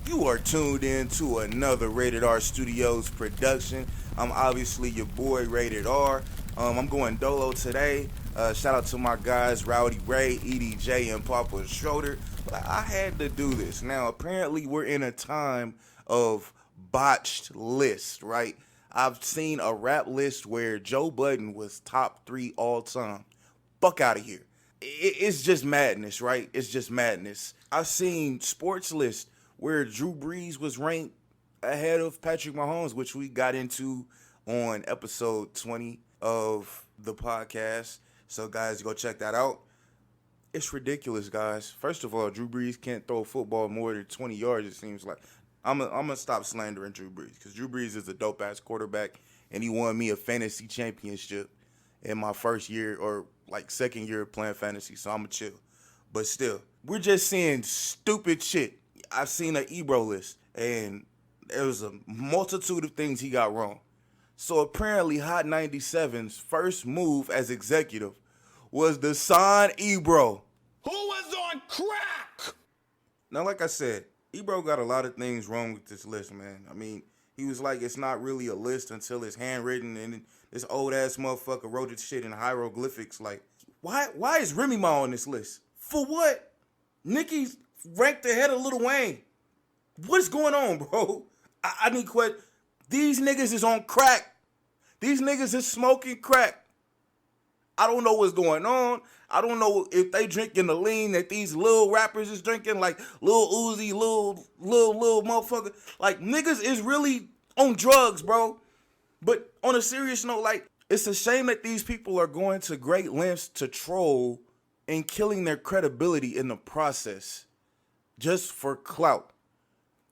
You are tuned in to another Rated R Studios production. I'm obviously your boy Rated R. I'm going dolo today. Shout out to my guys Rowdy Ray, EDJ, and Papa Schroeder. But I had to do this. Now, apparently we're in a time of botched lists, right? I've seen a rap list where Joe Budden was top 3 all time. Fuck out of here. It's just madness, right? It's just madness. I've seen sports lists where Drew Brees was ranked ahead of Patrick Mahomes, which we got into on episode 20 of the podcast. So, guys, go check that out. It's ridiculous, guys. First of all, Drew Brees can't throw a football more than 20 yards, it seems like. I'm gonna stop slandering Drew Brees because Drew Brees is a dope-ass quarterback, and he won me a fantasy championship in my first year or like second year of playing fantasy, so I'm going to chill. But still, we're just seeing stupid shit. I've seen an Ebro list, and there was a multitude of things he got wrong. So apparently Hot 97's first move as executive was to sign Ebro. Who was on crack? Now, like I said, Ebro got a lot of things wrong with this list, man. I mean, he was like, it's not really a list until it's handwritten, and this old-ass motherfucker wrote this shit in hieroglyphics. Like, why is Remy Ma on this list? For what? Nicki's ranked ahead of Lil Wayne. What's going on, bro? I need quit. These niggas is on crack. These niggas is smoking crack. I don't know what's going on. I don't know if they drinking the lean that these little rappers is drinking, like Lil Uzi, little motherfucker. Like, niggas is really on drugs, bro. But on a serious note, like, it's a shame that these people are going to great lengths to troll and killing their credibility in the process just for clout.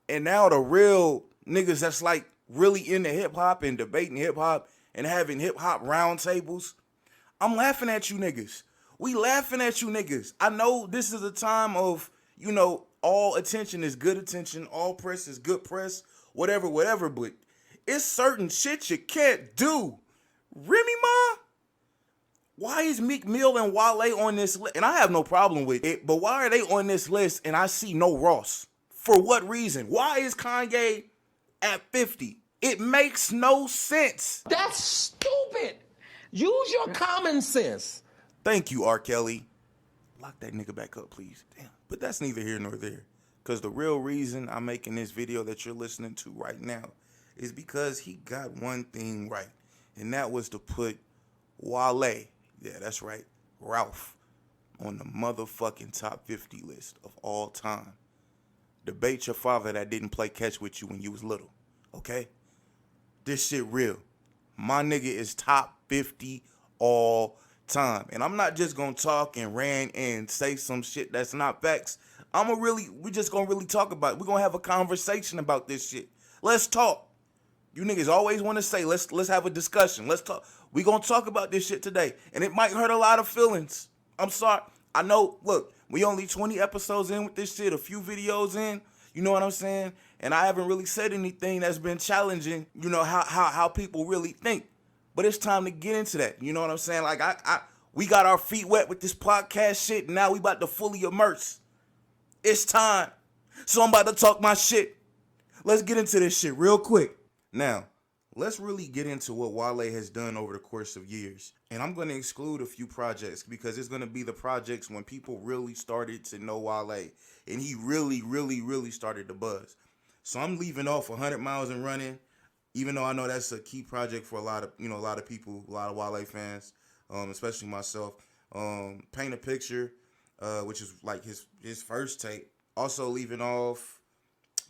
And now the real niggas that's like really into hip hop and debating hip hop and having hip hop round tables, I'm laughing at you niggas. We laughing at you niggas. I know this is a time of, you know, all attention is good attention, all press is good press, whatever, but it's certain shit you can't do. Remy Ma? Why is Meek Mill and Wale on this list? And I have no problem with it, but why are they on this list and I see no Ross? For what reason? Why is Kanye at 50? It makes no sense. That's stupid. Use your common sense. Thank you, R. Kelly. Lock that nigga back up, please. Damn. But that's neither here nor there. Because the real reason I'm making this video that you're listening to right now is because he got one thing right. And that was to put Wale, yeah, that's right, Ralph, on the motherfucking top 50 list of all time. Debate your father that didn't play catch with you when you was little, okay? This shit real. My nigga is top 50 all time. And I'm not just gonna talk and rant and say some shit that's not facts. We just gonna really talk about it. We're gonna have a conversation about this shit. Let's talk. You niggas always want to say, let's have a discussion. Let's talk. We gonna talk about this shit today. And it might hurt a lot of feelings. I'm sorry. I know, look, we only 20 episodes in with this shit, a few videos in, you know what I'm saying? And I haven't really said anything that's been challenging, you know, how people really think. But it's time to get into that. You know what I'm saying? Like, we got our feet wet with this podcast shit, and now we about to fully immerse. It's time. So I'm about to talk my shit. Let's get into this shit real quick. Now, let's really get into what Wale has done over the course of years. And I'm going to exclude a few projects because it's going to be the projects when people really started to know Wale. And he really started to buzz. So I'm leaving off 100 Miles and Running, even though I know that's a key project for a lot of people, a lot of Wale fans, especially myself. Paint a Picture, which is like his first tape. Also leaving off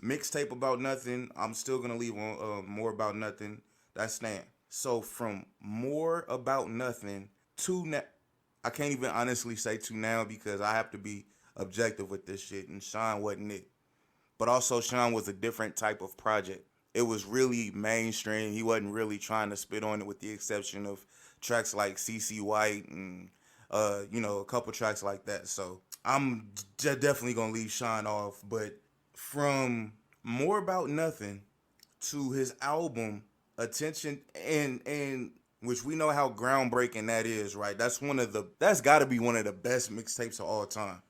Mixtape About Nothing. I'm still going to leave on More About Nothing. That's staying. So from More About Nothing to now, I can't even honestly say to now because I have to be objective with this shit. And Sean wasn't it. But also Sean was a different type of project. It was really mainstream. He wasn't really trying to spit on it with the exception of tracks like CC White and, a couple tracks like that. So I'm definitely going to leave Sean off. But from More About Nothing to his album Attention, and which we know how groundbreaking that is, right? That's got to be one of the best mixtapes of all time.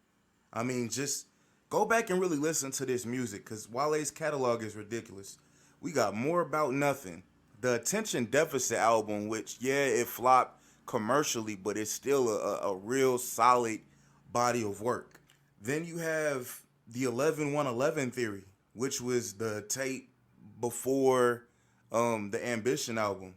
I mean, just Go back and really listen to this music, because Wale's catalog is ridiculous. We got More About Nothing, the Attention Deficit album, which, yeah, it flopped commercially, but it's still a real solid body of work. Then you have the 11-111 Theory, which was the tape before the Ambition album.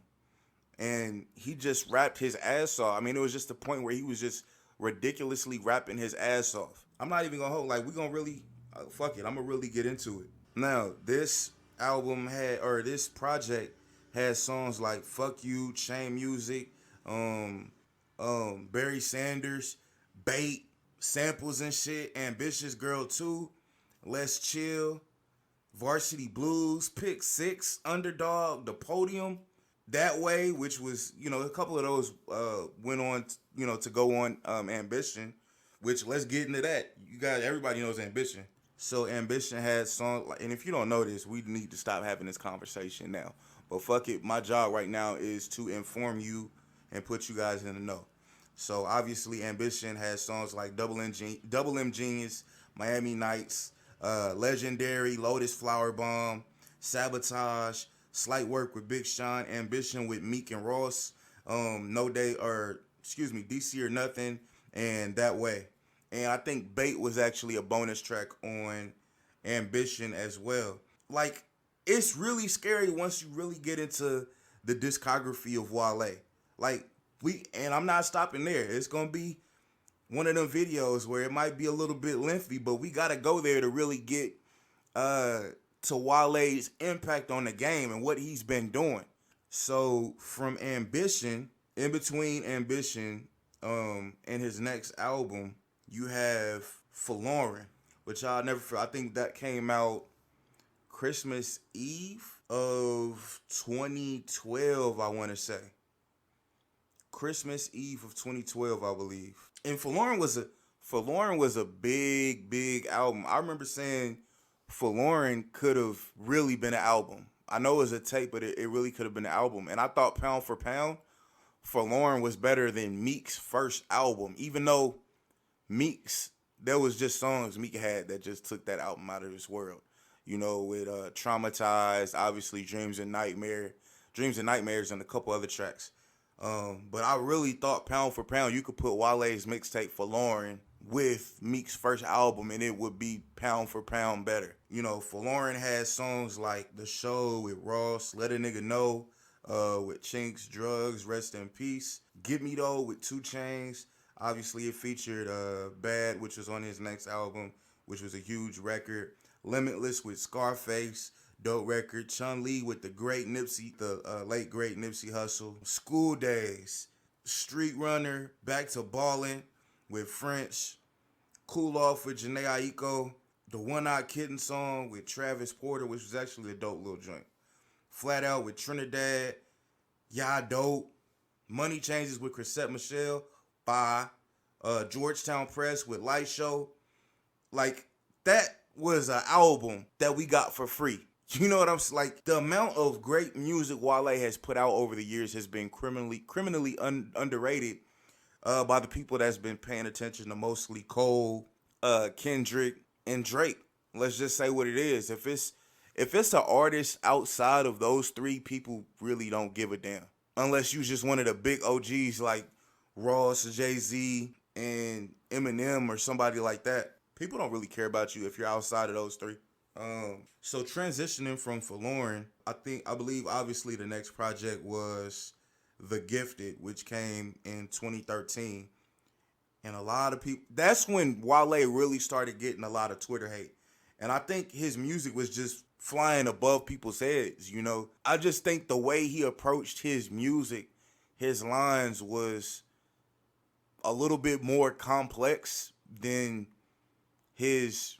And he just rapped his ass off. I mean, it was just the point where he was just ridiculously rapping his ass off. I'm not even gonna hold, like, we gonna really, fuck it, I'm gonna really get into it. Now, this album had, or this project has songs like Fuck You, Chain Music, Barry Sanders, Bait, Samples and Shit, Ambitious Girl 2, Let's Chill, Varsity Blues, Pick Six, Underdog, The Podium, That Way, which was, a couple of those went on, to go on Ambition, which, let's get into that. You guys, everybody knows Ambition. So Ambition had songs, and if you don't know this, we need to stop having this conversation now. But fuck it, my job right now is to inform you and put you guys in the know. So obviously Ambition has songs like Double M Genius, Miami Nights, Legendary, Lotus Flower Bomb, Sabotage, Slight Work with Big Sean, Ambition with Meek and Ross, DC or Nothing, and That Way. And I think Bait was actually a bonus track on Ambition as well. Like, it's really scary once you really get into the discography of Wale. Like, and I'm not stopping there. It's going to be one of them videos where it might be a little bit lengthy, but we got to go there to really get to Wale's impact on the game and what he's been doing. So from Ambition, in between Ambition and his next album, you have Forlorn, which I'll never forget. I think that came out Christmas Eve of 2012, I want to say. Christmas Eve of 2012, I believe. And Forlorn was a big album. I remember saying Forlorn could have really been an album. I know it was a tape, but it really could have been an album. And I thought pound for pound, Forlorn was better than Meek's first album. Even though there was just songs Meek had that just took that album out of this world. With Traumatized, obviously Dreams and Nightmares, and a couple other tracks. But I really thought pound for pound, you could put Wale's mixtape Forlorn with Meek's first album and it would be pound for pound better. Forlorn has songs like The Show with Ross, Let a Nigga Know with Chinks, Drugs, Rest in Peace, Get Me Though with 2 Chainz. Obviously it featured Bad, which was on his next album, which was a huge record. Limitless with Scarface, dope record. Chun-Li with the late great Nipsey Hussle. School Days, Street Runner, Back to Ballin' with French. Cool Off with Jhené Aiko. The One Eyed Kitten song with Travis Porter, which was actually a dope little joint. Flat Out with Trinidad. Ya Dope. Money Changes with Chrisette Michele. Bye. Georgetown Press with Light Show. Like, that was an album that we got for free. You know what I'm saying? Like, the amount of great music Wale has put out over the years has been criminally underrated by the people that's been paying attention to mostly Cole, Kendrick, and Drake. Let's just say what it is. If it's an artist outside of those three, people really don't give a damn. Unless you just one of the big OGs like Ross, Jay-Z, and Eminem or somebody like that. People don't really care about you if you're outside of those three. So transitioning from Forlorn, I believe obviously the next project was The Gifted, which came in 2013. And a lot of people, that's when Wale really started getting a lot of Twitter hate. And I think his music was just flying above people's heads, I just think the way he approached his music, his lines was a little bit more complex than his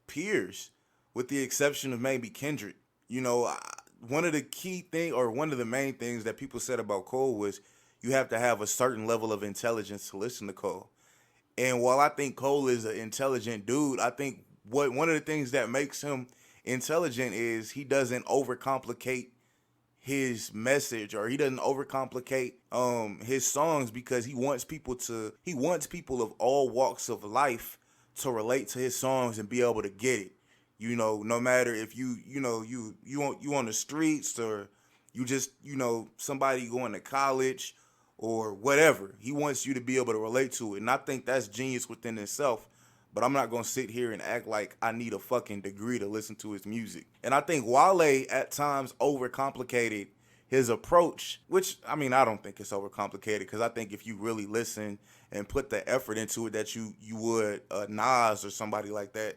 peers, with the exception of maybe Kendrick. One of the key thing, or one of the main things that people said about Cole was you have to have a certain level of intelligence to listen to Cole. And while I think Cole is an intelligent dude, I think one of the things that makes him intelligent is he doesn't overcomplicate his message, or he doesn't overcomplicate his songs, because he wants people of all walks of life to relate to his songs and be able to get it. No matter if you on the streets or you just, somebody going to college or whatever. He wants you to be able to relate to it. And I think that's genius within itself. But I'm not going to sit here and act like I need a fucking degree to listen to his music. And I think Wale at times overcomplicated his approach, which, I mean, I don't think it's overcomplicated, because I think if you really listen and put the effort into it that you would Nas or somebody like that,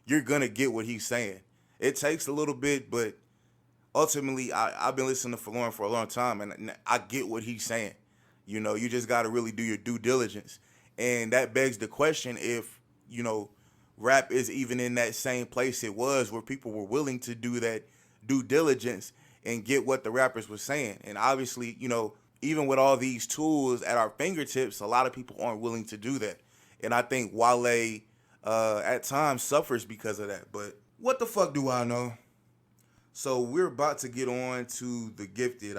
you're going to get what he's saying. It takes a little bit, but ultimately, I've been listening to Lauren for a long time, and I get what he's saying. You just got to really do your due diligence. And that begs the question if, rap is even in that same place it was, where people were willing to do that due diligence and get what the rappers were saying. And obviously, even with all these tools at our fingertips, a lot of people aren't willing to do that. And I think Wale at times suffers because of that. But what the fuck do I know? So we're about to get on to The Gifted.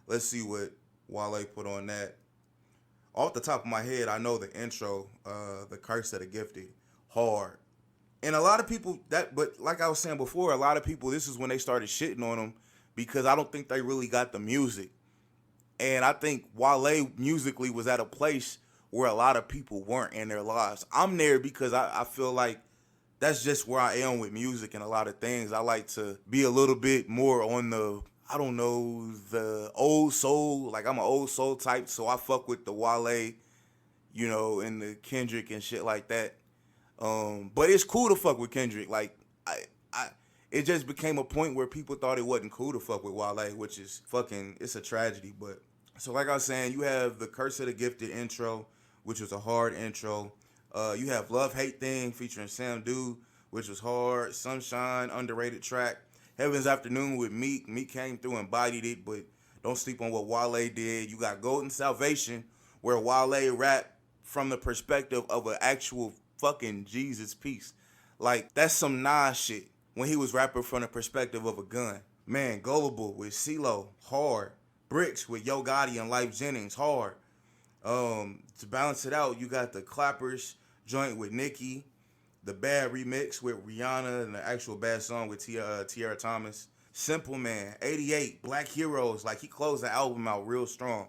Let's see what Wale put on that. Off the top of my head, I know the intro, The Curse of the Gifted, hard. And a lot of people, but like I was saying before, a lot of people, this is when they started shitting on him, because I don't think they really got the music. And I think Wale musically was at a place where a lot of people weren't in their lives. I'm there because I feel like that's just where I am with music and a lot of things. I like to be a little bit more on the old soul. Like, I'm an old soul type, so I fuck with the Wale, and the Kendrick and shit like that. But it's cool to fuck with Kendrick. Like, it just became a point where people thought it wasn't cool to fuck with Wale, which is it's a tragedy. But so, like I was saying, you have the Curse of the Gifted intro, which was a hard intro. You have Love Hate Thing featuring Sam Dude, which was hard. Sunshine, underrated track. Heaven's Afternoon with Meek. Meek came through and bodied it, but don't sleep on what Wale did. You got Golden Salvation, where Wale rapped from the perspective of an actual fucking Jesus piece. Like, that's some Nas shit when he was rapping from the perspective of a gun. Man, Gullible with CeeLo, hard. Bricks with Yo Gotti and Life Jennings, hard. To balance it out, you got the Clappers joint with Nicki, the Bad remix with Rihanna, and the actual Bad song with Tiara Thomas. Simple Man, 88, Black Heroes. Like, he closed the album out real strong.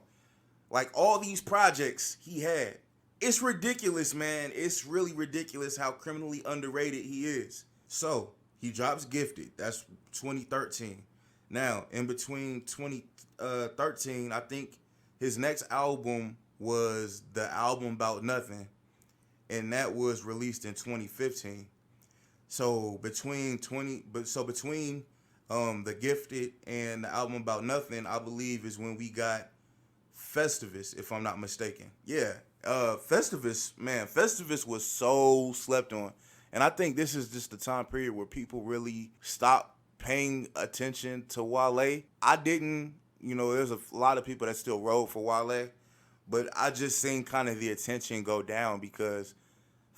Like, all these projects he had. It's ridiculous, man. It's really ridiculous how criminally underrated he is. So, he drops Gifted. That's 2013. Now, in between 2013, I think his next album was the album About Nothing, and that was released in 2015. So between The Gifted and the album About Nothing, I believe, is when we got Festivus, if I'm not mistaken. Yeah, Festivus was so slept on, and I think this is just the time period where people really stopped paying attention to Wale. I didn't, there's a lot of people that still rode for Wale, but I just seen kind of the attention go down because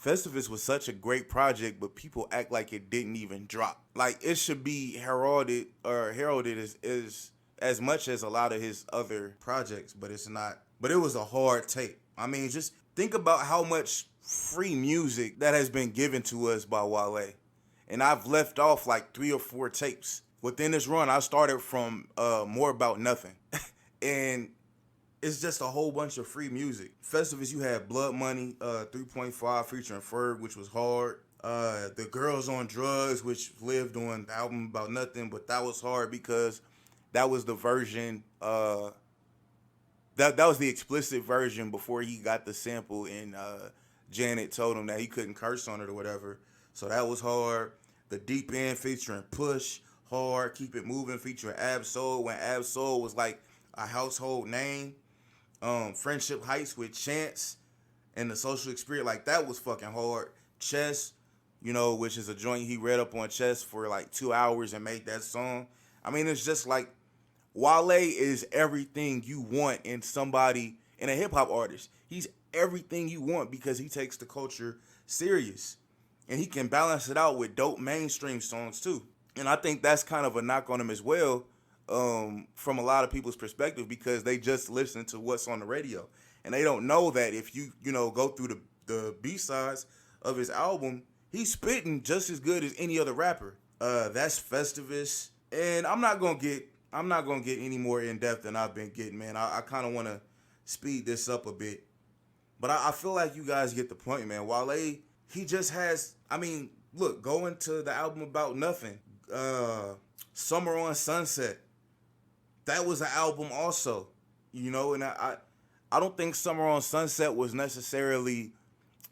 Festivus was such a great project, but people act like it didn't even drop. Like, it should be heralded as much as a lot of his other projects, but it's not. But it was a hard tape. I mean, just think about how much free music that has been given to us by Wale. And I've left off like 3 or 4 tapes. Within this run, I started from More About Nothing. And it's just a whole bunch of free music. Festivus, you had Blood Money, 3.5 featuring Ferg, which was hard. The Girls on Drugs, which lived on the album About Nothing, but that was hard because that was the version, that was the explicit version before he got the sample and Janet told him that he couldn't curse on it or whatever. So that was hard. The Deep End featuring Push, hard. Keep It Moving featuring Ab Soul, when Ab Soul was like a household name. Friendship Heights with Chance and The Social Experience, like, that was fucking hard. Chess, which is a joint he read up on Chess for like 2 hours and made that song. I mean, it's just like, Wale is everything you want in a hip-hop artist. He's everything you want because he takes the culture serious. And he can balance it out with dope mainstream songs too. And I think that's kind of a knock on him as well, from a lot of people's perspective, because they just listen to what's on the radio. And they don't know that if you go through the B-sides, of his album, he's spitting just as good as any other rapper. That's Festivus. And I'm not gonna get any more in depth than I've been getting, man. I kind of want to speed this up a bit, but I feel like you guys get the point, man. Wale, he just has. I mean, look, go into the album About Nothing, Summer on Sunset. That was an album also, you know, and I don't think Summer on Sunset was necessarily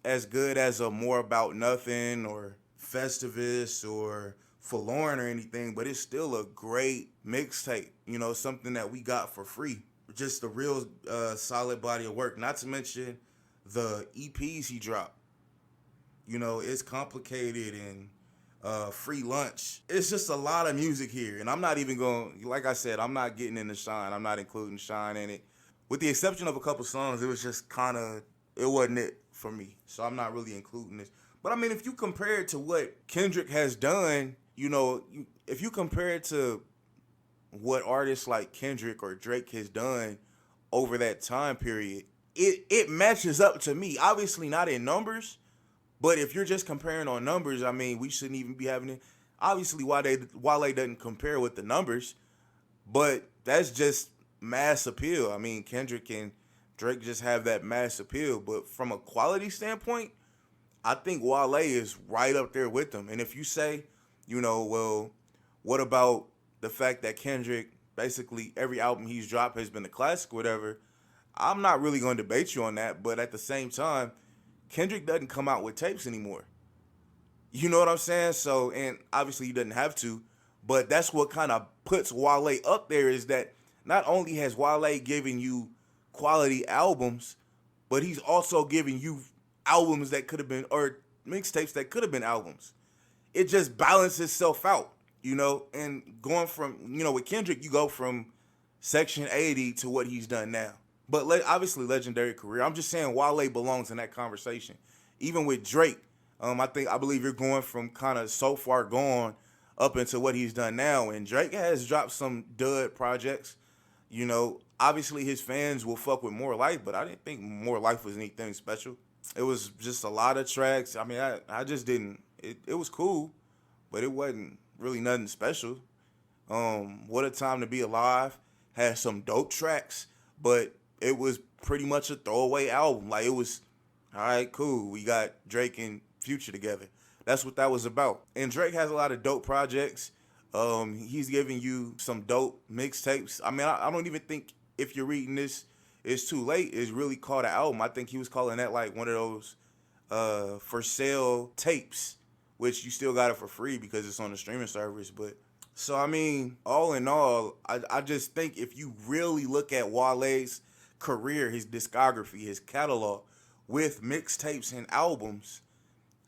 as good as a More About Nothing or Festivus or Forlorn or anything, but it's still a great mixtape, you know, something that we got for free. Just a real solid body of work. Not to mention the EPs he dropped. You know, It's Complicated and Free Lunch. It's just a lot of music here. And I'm not even going, like I said, I'm not getting into Shine. I'm not including Shine in it. With the exception of a couple songs, it was just kind of, it wasn't it for me. So I'm not really including this. But I mean, if you compare it to what Kendrick has done, you know, if you compare it to what artists like Kendrick or Drake has done over that time period, it matches up to me. Obviously not in numbers, but if you're just comparing on numbers, I mean, we shouldn't even be having it. Obviously, Wale doesn't compare with the numbers, but that's just mass appeal. I mean, Kendrick and Drake just have that mass appeal. But from a quality standpoint, I think Wale is right up there with them. And if you say, you know, well, what about the fact that Kendrick, basically every album he's dropped has been a classic or whatever, I'm not really going to debate you on that. But at the same time, Kendrick doesn't come out with tapes anymore. You know what I'm saying? So, and obviously he doesn't have to, but that's what kind of puts Wale up there, is that not only has Wale given you quality albums, but he's also giving you albums that could have been, or mixtapes that could have been albums. It just balances itself out, you know, and going from, you know, with Kendrick, you go from Section 80 to what he's done now. But obviously legendary career. I'm just saying Wale belongs in that conversation. Even with Drake, I believe you're going from kind of So Far Gone up into what he's done now. And Drake has dropped some dud projects. You know, obviously his fans will fuck with More Life, but I didn't think More Life was anything special. It was just a lot of tracks. I mean, I just didn't. It was cool, but it wasn't really nothing special. What a Time to Be Alive had some dope tracks, but it was pretty much a throwaway album. Like, it was, all right, cool. We got Drake and Future together. That's what that was about. And Drake has a lot of dope projects. He's giving you some dope mixtapes. I mean, I don't even think, if you're reading this, it's too late, it's really called an album. I think he was calling that like one of those for sale tapes, which you still got it for free because it's on the streaming service. But so, I mean, all in all, I just think if you really look at Wale's career, his discography, his catalog with mixtapes and albums,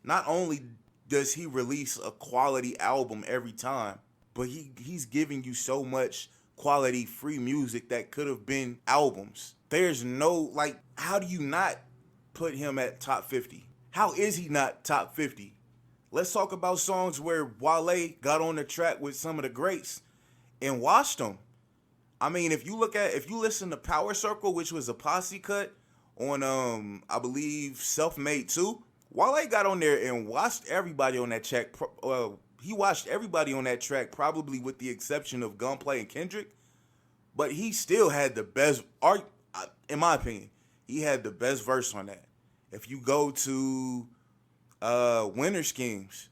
not only does he release a quality album every time, but he's giving you so much quality free music that could have been albums. There's no, like, how do you not put him at top 50? How is he not top 50? Let's talk about songs where Wale got on the track with some of the greats and washed them. I mean, if you listen to Power Circle, which was a posse cut on, I believe, Self-Made 2, Wale got on there and washed everybody on that track. He watched everybody on that track, probably with the exception of Gunplay and Kendrick. But he still had the best art, in my opinion. He had the best verse on that. If you go to Winter Schemes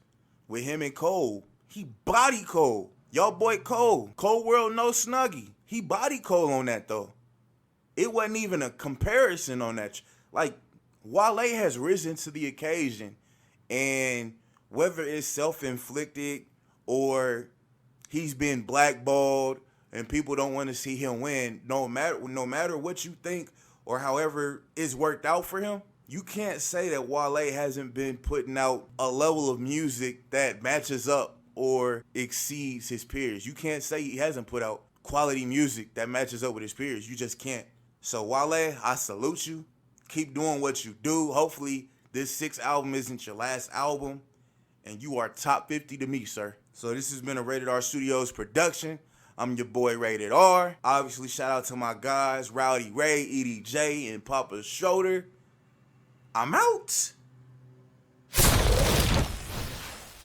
with him and Cole, he body Cole. Y'all boy Cole. Cold World, no Snuggie. He body Cole on that, though. It wasn't even a comparison on that. Like, Wale has risen to the occasion, and whether it's self-inflicted or he's been blackballed and people don't want to see him win, no matter what you think or however it's worked out for him, you can't say that Wale hasn't been putting out a level of music that matches up or exceeds his peers. You can't say he hasn't put out quality music that matches up with his peers. You just can't. So Wale, I salute you. Keep doing what you do. Hopefully this 6th album isn't your last album, and you are top 50 to me, sir. So this has been a Rated R Studios production. I'm your boy Rated R. Obviously, shout out to my guys, Rowdy Ray, EDJ, and Papa Schroeder. I'm out.